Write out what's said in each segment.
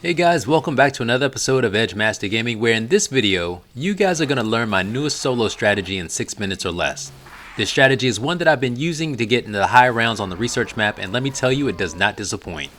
Hey guys, welcome back to another episode of EdgeMasterGaming, where in this video, you guys are going to learn my newest solo strategy in 6 minutes or less. This strategy is one that I've been using to get into the high rounds on the research map, and let me tell you, it does not disappoint.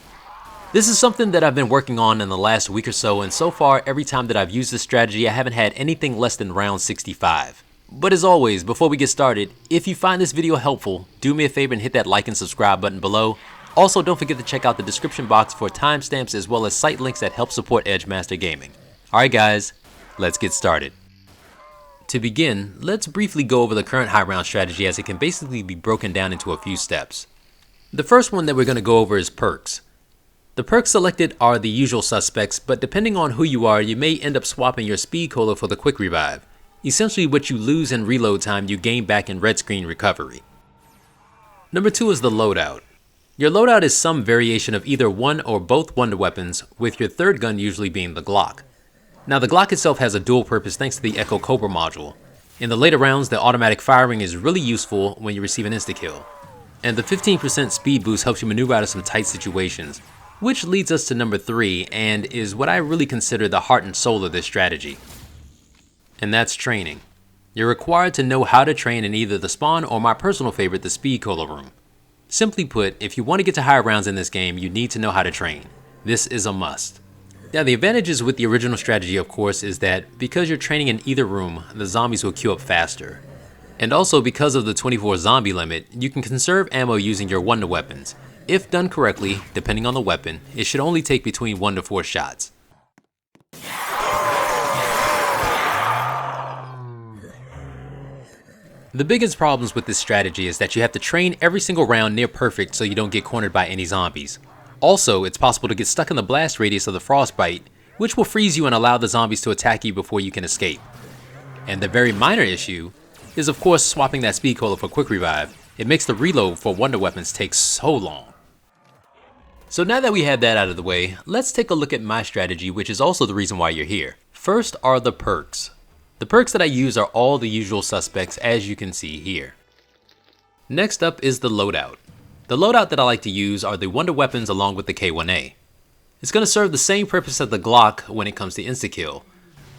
This is something that I've been working on in the last week or so, and so far, every time that I've used this strategy, I haven't had anything less than round 65. But as always, before we get started, if you find this video helpful, do me a favor and hit that like and subscribe button below. Also, don't forget to check out the description box for timestamps as well as site links that help support EdgeMasterGaming. Alright guys, let's get started. To begin, let's briefly go over the current high round strategy, as it can basically be broken down into a few steps. The first one that we're going to go over is perks. The perks selected are the usual suspects, but depending on who you are, you may end up swapping your speed cola for the quick revive. Essentially, what you lose in reload time, you gain back in red screen recovery. Number 2 is the loadout. Your loadout is some variation of either one or both wonder weapons, with your third gun usually being the Glock. Now the Glock itself has a dual purpose thanks to the Echo Cobra module. In the later rounds, the automatic firing is really useful when you receive an insta-kill. And the 15% speed boost helps you maneuver out of some tight situations, which leads us to number 3, and is what I really consider the heart and soul of this strategy. And that's training. You're required to know how to train in either the spawn or my personal favorite, the speed cola room. Simply put, if you want to get to higher rounds in this game, you need to know how to train. This is a must. Now the advantages with the original strategy, of course, is that because you're training in either room, the zombies will queue up faster. And also because of the 24 zombie limit, you can conserve ammo using your wonder weapons. If done correctly, depending on the weapon, it should only take between 1 to 4 shots. The biggest problems with this strategy is that you have to train every single round near perfect so you don't get cornered by any zombies. Also, it's possible to get stuck in the blast radius of the frostbite, which will freeze you and allow the zombies to attack you before you can escape. And the very minor issue is, of course, swapping that speed cola for quick revive. It makes the reload for wonder weapons take so long. So now that we have that out of the way, let's take a look at my strategy, which is also the reason why you're here. First are the perks. The perks that I use are all the usual suspects, as you can see here. Next up is the loadout. The loadout that I like to use are the wonder weapons along with the K1A. It's going to serve the same purpose as the Glock when it comes to insta-kill.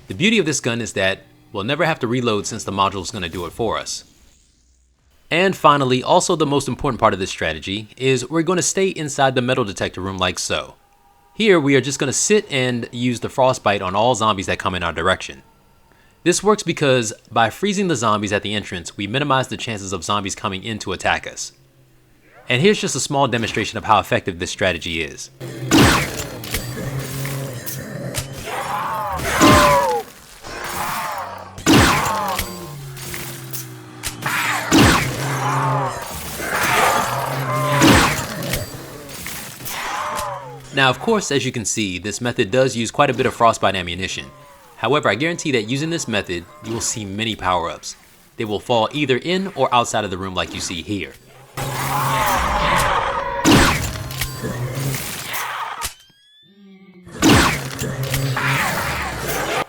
The beauty of this gun is that we'll never have to reload since the module is going to do it for us. And finally, also the most important part of this strategy, is we're going to stay inside the metal detector room like so. Here we are just going to sit and use the frostbite on all zombies that come in our direction. This works because by freezing the zombies at the entrance, we minimize the chances of zombies coming in to attack us. And here's just a small demonstration of how effective this strategy is. Now, of course, as you can see, this method does use quite a bit of frostbite ammunition. However, I guarantee that using this method, you will see many power-ups. They will fall either in or outside of the room like you see here.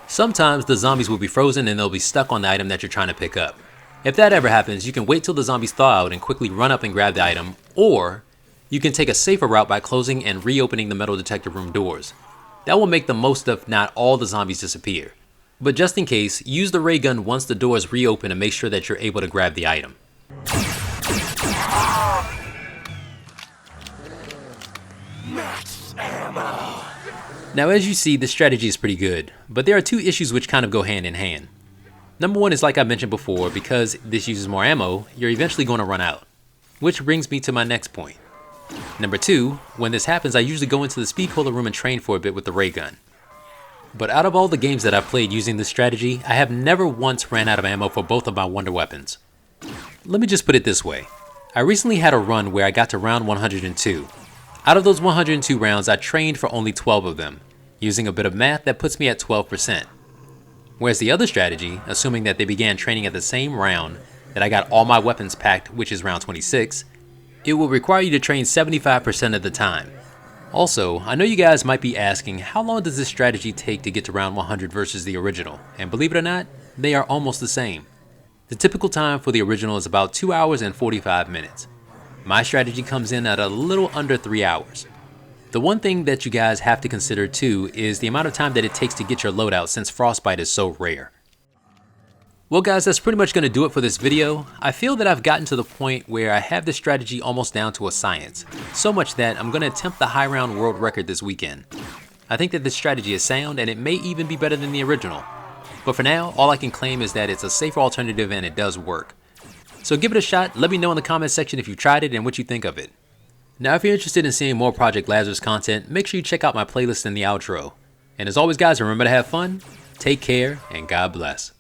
Sometimes the zombies will be frozen and they'll be stuck on the item that you're trying to pick up. If that ever happens, you can wait till the zombies thaw out and quickly run up and grab the item, or you can take a safer route by closing and reopening the metal detector room doors. That will make the most of not all the zombies disappear. But just in case, use the ray gun once the doors reopen and make sure that you're able to grab the item. Max ammo. Now as you see, this strategy is pretty good, but there are 2 issues which kind of go hand in hand. Number 1 is, like I mentioned before, because this uses more ammo, you're eventually going to run out. Which brings me to my next point. Number 2, when this happens, I usually go into the speed cola room and train for a bit with the ray gun. But out of all the games that I've played using this strategy, I have never once ran out of ammo for both of my wonder weapons. Let me just put it this way. I recently had a run where I got to round 102. Out of those 102 rounds, I trained for only 12 of them. Using a bit of math, that puts me at 12%. Whereas the other strategy, assuming that they began training at the same round that I got all my weapons packed, which is round 26, it will require you to train 75% of the time. Also, I know you guys might be asking, how long does this strategy take to get to round 100 versus the original? And believe it or not, they are almost the same. The typical time for the original is about 2 hours and 45 minutes. My strategy comes in at a little under 3 hours. The one thing that you guys have to consider too is the amount of time that it takes to get your loadout since frostbite is so rare. Well guys, that's pretty much going to do it for this video. I feel that I've gotten to the point where I have this strategy almost down to a science. So much that I'm going to attempt the high round world record this weekend. I think that this strategy is sound and it may even be better than the original. But for now, all I can claim is that it's a safer alternative and it does work. So give it a shot, let me know in the comment section if you tried it and what you think of it. Now if you're interested in seeing more Project Lazarus content, make sure you check out my playlist in the outro. And as always guys, remember to have fun, take care, and God bless.